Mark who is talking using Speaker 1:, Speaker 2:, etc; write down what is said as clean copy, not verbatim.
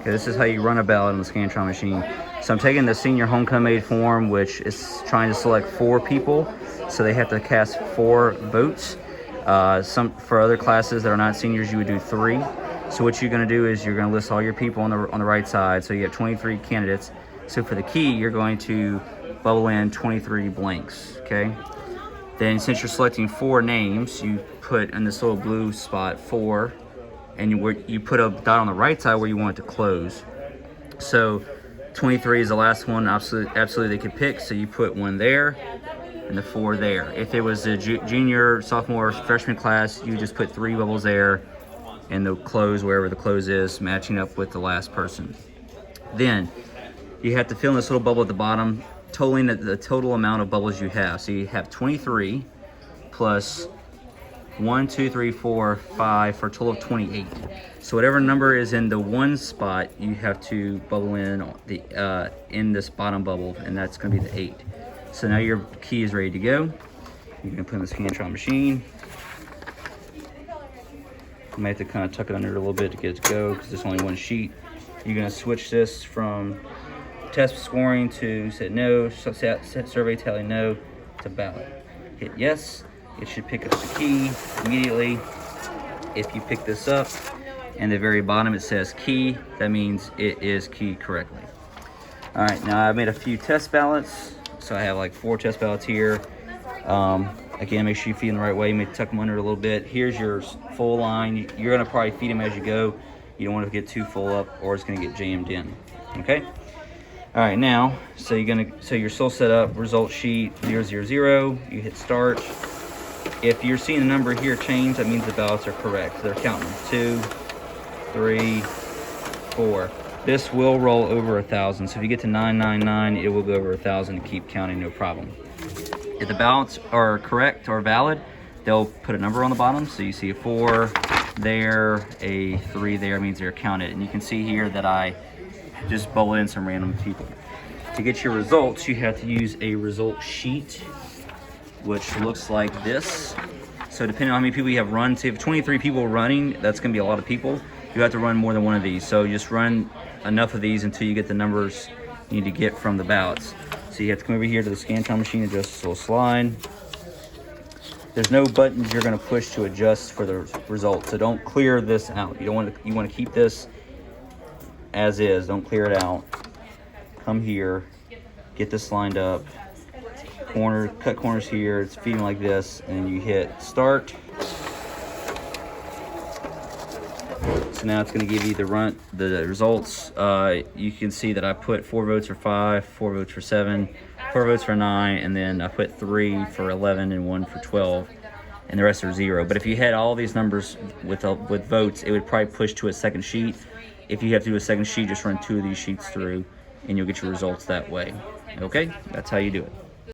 Speaker 1: Okay, this is how you run a ballot on the Scantron machine. So I'm taking the senior HOCO Maid form, which is trying to select 4 people. So they have to cast 4 votes. For other classes that are not seniors, you would do 3. So what you're going to do is you're going to list all your people on the right side. So you have 23 candidates. So for the key, you're going to bubble in 23 blanks. Okay. Then since you're selecting 4 names, you put in this little blue spot 4, and you put a dot on the right side where you want it to close. So 23 is the last one absolutely they could pick, so you put 1 there and the 4 there. If it was a junior, sophomore, freshman class, you just put 3 bubbles there and the close wherever the close is, matching up with the last person. Then you have to fill in this little bubble at the bottom, totaling the total amount of bubbles you have. So you have 23 plus 1, 2, 3, 4, 5 for a total of 28. So whatever number is in the 1 spot, you have to bubble in this bottom bubble, and that's going to be the 8. So now your key is ready to go. You can put in the Scantron machine. You might have to kind of tuck it under a little bit to get it to go because there's only 1 sheet. You're going to switch this from test scoring to set no, set survey tally no, to ballot. Hit yes. It should pick up the key immediately. If you pick this up and the very bottom it says key, that means it is keyed correctly. All right, now I made a few test ballots. So I have like 4 test ballots here. Again, make sure you feed them the right way. You may tuck them under a little bit. Here's your full line. You're gonna probably feed them as you go. You don't want to get too full up or it's gonna get jammed in, okay? All right, now, so you're still set up, result sheet 000, you hit start. If you're seeing the number here change, that means the ballots are correct. They're counting 2, 3, 4. This will roll over 1,000. So if you get to 999, it will go over 1,000 to keep counting, no problem. If the ballots are correct or valid, they'll put a number on the bottom. So you see a 4 there, a 3 there, means they're counted. And you can see here that I just bubbled in some random people. To get your results, you have to use a result sheet, which looks like this. So depending on how many people you have run, say if 23 people running, that's gonna be a lot of people. You have to run more than 1 of these. So you just run enough of these until you get the numbers you need to get from the ballots. So you have to come over here to the Scantron machine, adjust this little slide. There's no buttons you're gonna push to adjust for the result. So don't clear this out. You want to keep this as is, don't clear it out. Come here, get this lined up. Cut corners here, it's feeding like this, and you hit start. So now it's going to give you the results. You can see that I put 4 votes for 5, 4 votes for 7, 4 votes for 9, and then I put 3 for 11 and 1 for 12, and the rest are 0. But if you had all these numbers with votes, it would probably push to a second sheet. If you have to do a second sheet, just run 2 of these sheets through, and you'll get your results that way. Okay, that's how you do it.